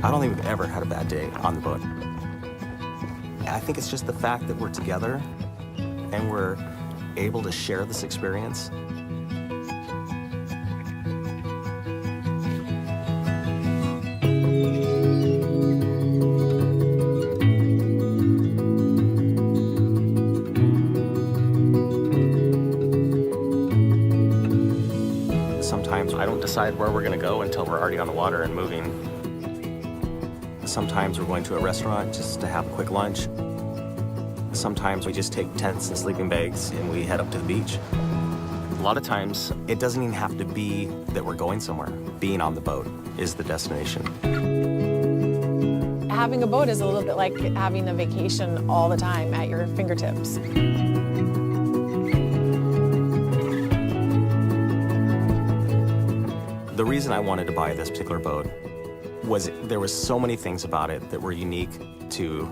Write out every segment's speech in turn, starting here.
I don't think we've ever had a bad day on the boat. I think it's just the fact that we're together and we're able to share this experience. Sometimes I don't decide where we're going to go until we're already on the water and moving. Sometimes we're going to a restaurant just to have a quick lunch. Sometimes we just take tents and sleeping bags and we head up to the beach. A lot of times, it doesn't even have to be that we're going somewhere. Being on the boat is the destination. Having a boat is a little bit like having a vacation all the time at your fingertips. The reason I wanted to buy this particular boat was there was so many things about it that were unique to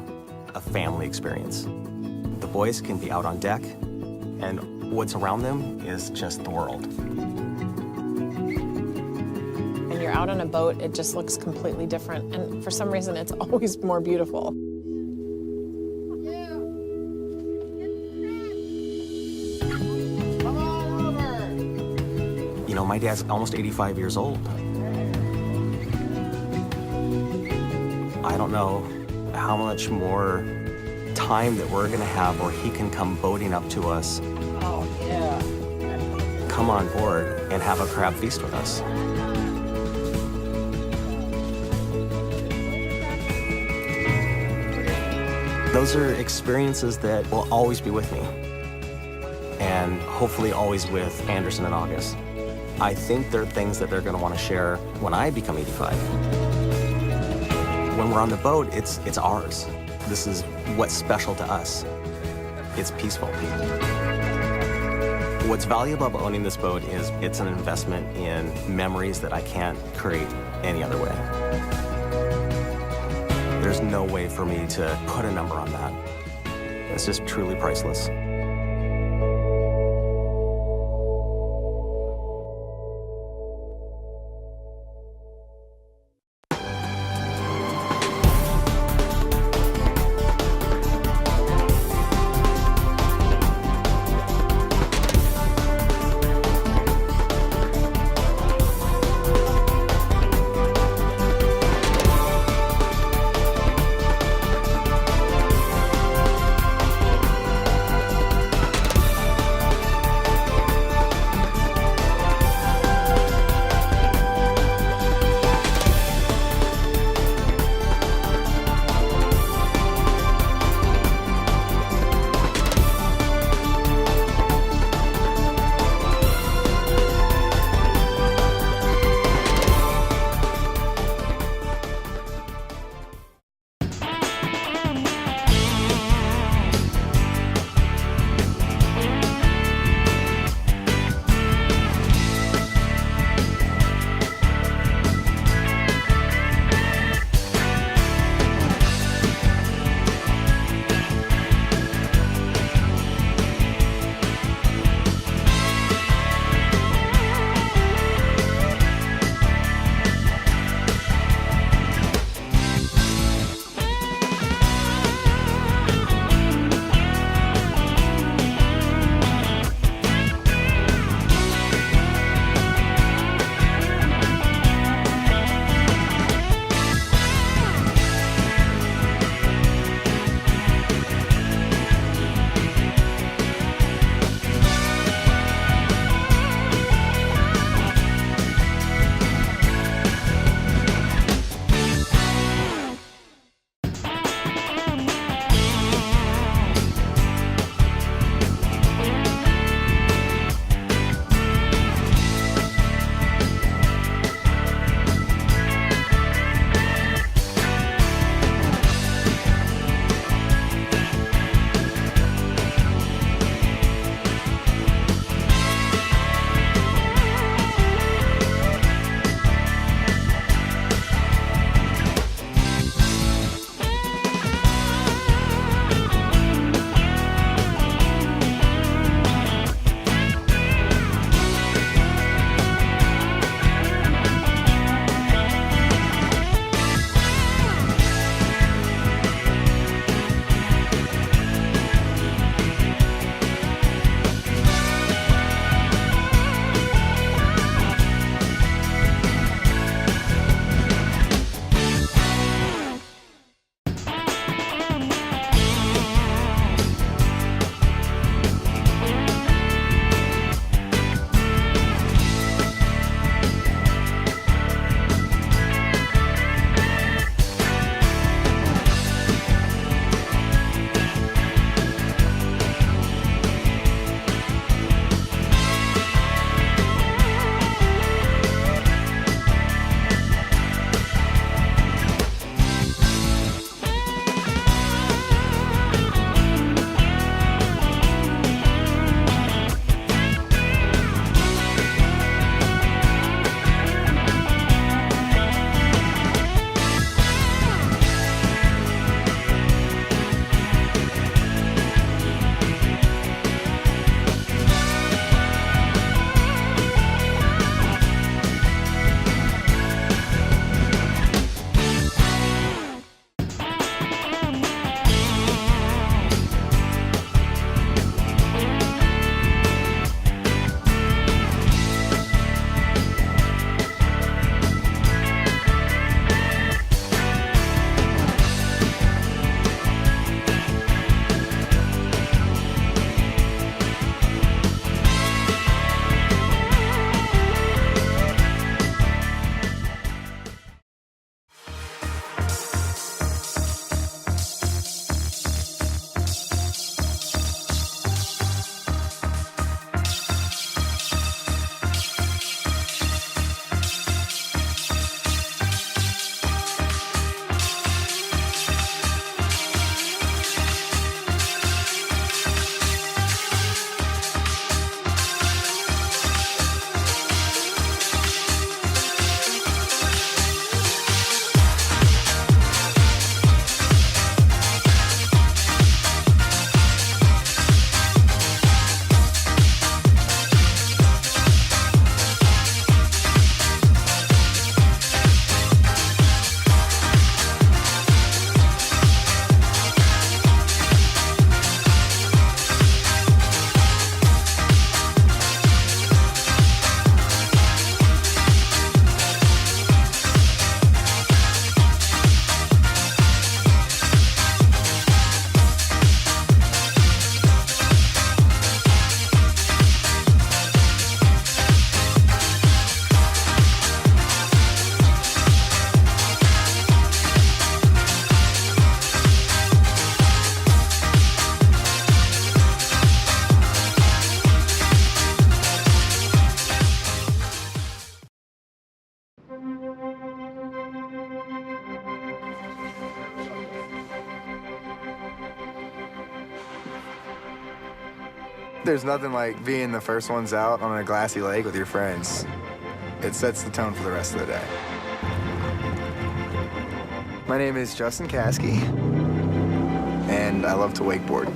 a family experience. The boys can be out on deck, and what's around them is just the world. When you're out on a boat, it just looks completely different, and for some reason, it's always more beautiful. You know, my dad's almost 85 years old. I don't know how much more time that we're gonna have where he can come boating up to us. Oh, yeah. Come on board and have a crab feast with us. Those are experiences that will always be with me, and hopefully always with Anderson and August. I think they're things that they're going to want to share when I become 85. When we're on the boat, it's ours. This is what's special to us. It's peaceful. What's valuable about owning this boat is it's an investment in memories that I can't create any other way. There's no way for me to put a number on that. It's just truly priceless. There's nothing like being the first ones out on a glassy lake with your friends. It sets the tone for the rest of the day. My name is Justin Caskey, and I love to wakeboard.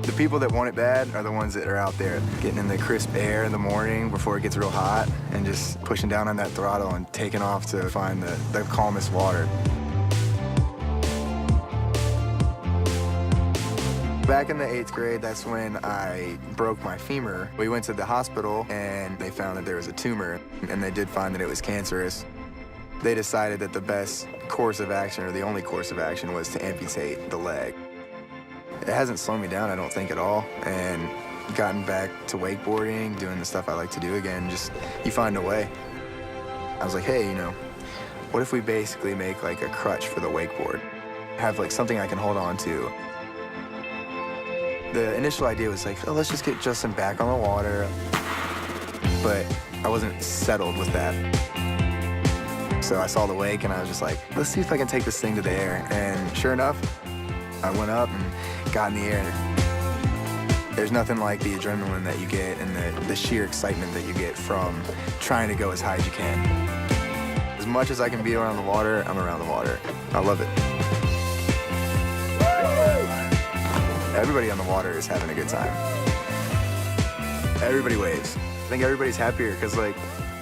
The people that want it bad are the ones that are out there getting in the crisp air in the morning before it gets real hot and just pushing down on that throttle and taking off to find the calmest water. Back in the 8th grade, that's when I broke my femur. We went to the hospital and they found that there was a tumor, and they did find that it was cancerous. They decided that the best course of action, or the only course of action, was to amputate the leg. It hasn't slowed me down, I don't think, at all, and gotten back to wakeboarding, doing the stuff I like to do again, just you find a way. I was like, hey, you know, what if we basically make like a crutch for the wakeboard? Have like something I can hold on to. The initial idea was like, oh, let's just get Justin back on the water. But I wasn't settled with that. So I saw the wake and I was just like, let's see if I can take this thing to the air. And sure enough, I went up and got in the air. There's nothing like the adrenaline that you get and the sheer excitement that you get from trying to go as high as you can. As much as I can be around the water, I'm around the water. I love it. Everybody on the water is having a good time. Everybody waves. I think everybody's happier because, like,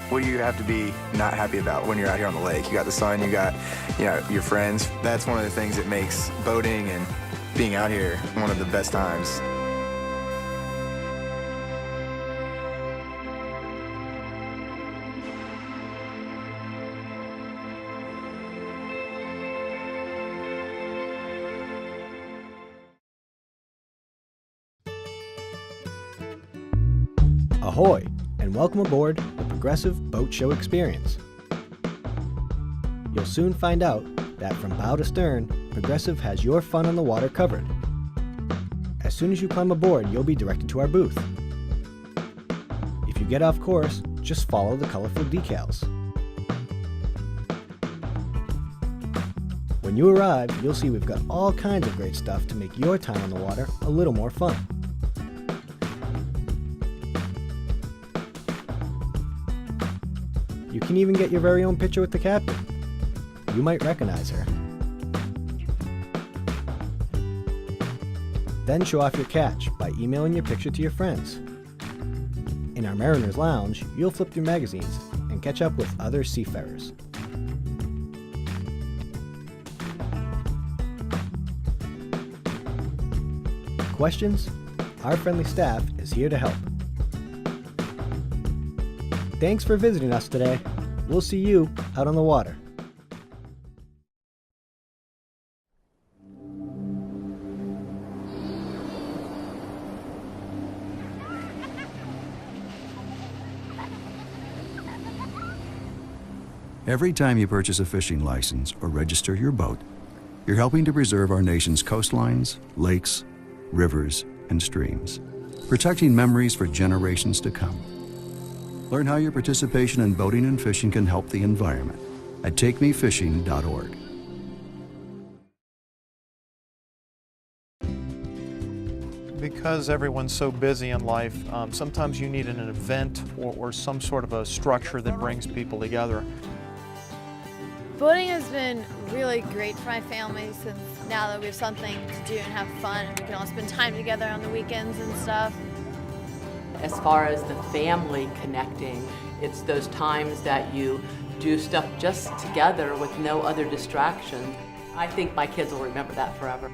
what do you have to be not happy about when you're out here on the lake? You got the sun, you got, you know, your friends. That's one of the things that makes boating and being out here one of the best times. Ahoy, and welcome aboard the Progressive Boat Show Experience. You'll soon find out that from bow to stern, Progressive has your fun on the water covered. As soon as you climb aboard, you'll be directed to our booth. If you get off course, just follow the colorful decals. When you arrive, you'll see we've got all kinds of great stuff to make your time on the water a little more fun. You can even get your very own picture with the captain. You might recognize her. Then show off your catch by emailing your picture to your friends. In our Mariners Lounge, you'll flip through magazines and catch up with other seafarers. Questions? Our friendly staff is here to help. Thanks for visiting us today. We'll see you out on the water. Every time you purchase a fishing license or register your boat, you're helping to preserve our nation's coastlines, lakes, rivers, and streams, protecting memories for generations to come. Learn how your participation in boating and fishing can help the environment at takemefishing.org. Because everyone's so busy in life, sometimes you need an event or some sort of a structure that brings people together. Boating has been really great for my family since now that we have something to do and have fun, and we can all spend time together on the weekends and stuff. As far as the family connecting, it's those times that you do stuff just together with no other distraction. I think my kids will remember that forever.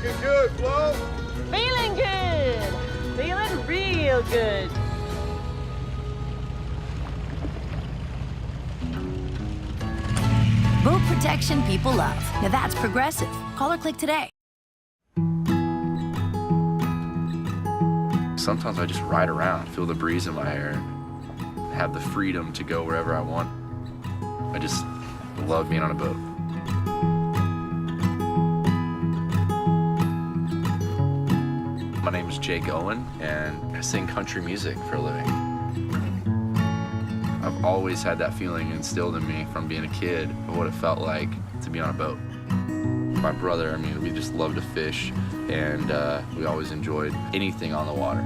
Looking good, Flo. Feeling good. Feeling real good. Boat protection people love. Now that's Progressive. Call or click today. Sometimes I just ride around, feel the breeze in my hair, have the freedom to go wherever I want. I just love being on a boat. My name is Jake Owen, and I sing country music for a living. I've always had that feeling instilled in me from being a kid of what it felt like to be on a boat. My brother, I mean, we just love to fish, and we always enjoyed anything on the water.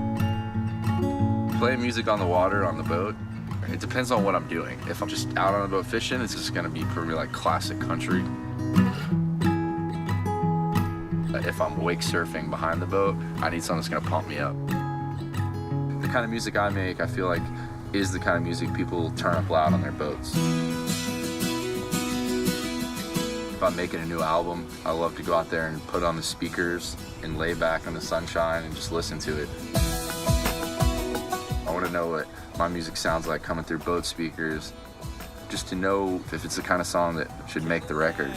Playing music on the water, on the boat, it depends on what I'm doing. If I'm just out on a boat fishing, it's just gonna be pretty like classic country. If I'm wake surfing behind the boat, I need something that's gonna pump me up. The kind of music I make, I feel like, is the kind of music people turn up loud on their boats. If I'm making a new album, I love to go out there and put on the speakers and lay back in the sunshine and just listen to it. I want to know what my music sounds like coming through boat speakers, just to know if it's the kind of song that should make the record.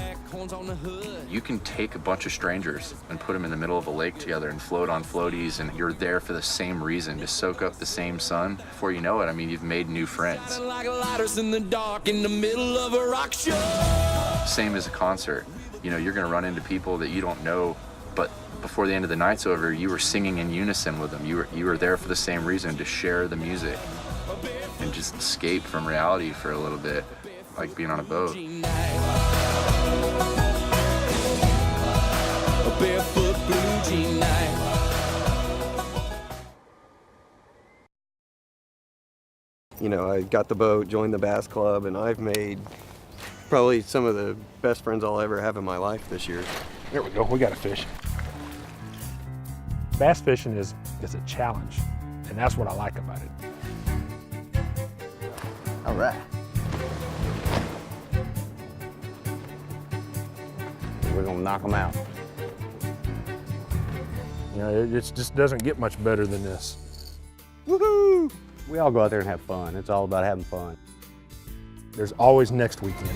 You can take a bunch of strangers and put them in the middle of a lake together and float on floaties, and you're there for the same reason, to soak up the same sun. Before you know it, I mean, you've made new friends. Same as a concert. You know, you're gonna run into people that you don't know, but before the end of the night's over, you were singing in unison with them. You were there for the same reason, to share the music and just escape from reality for a little bit, like being on a boat. A barefoot blue jean night. You know, I got the boat, joined the bass club, and I've made probably some of the best friends I'll ever have in my life this year. There we go, we got a fish. Bass fishing is a challenge, and that's what I like about it. All right. We're gonna knock them out. You know, it just doesn't get much better than this. Woohoo! We all go out there and have fun. It's all about having fun. There's always next weekend.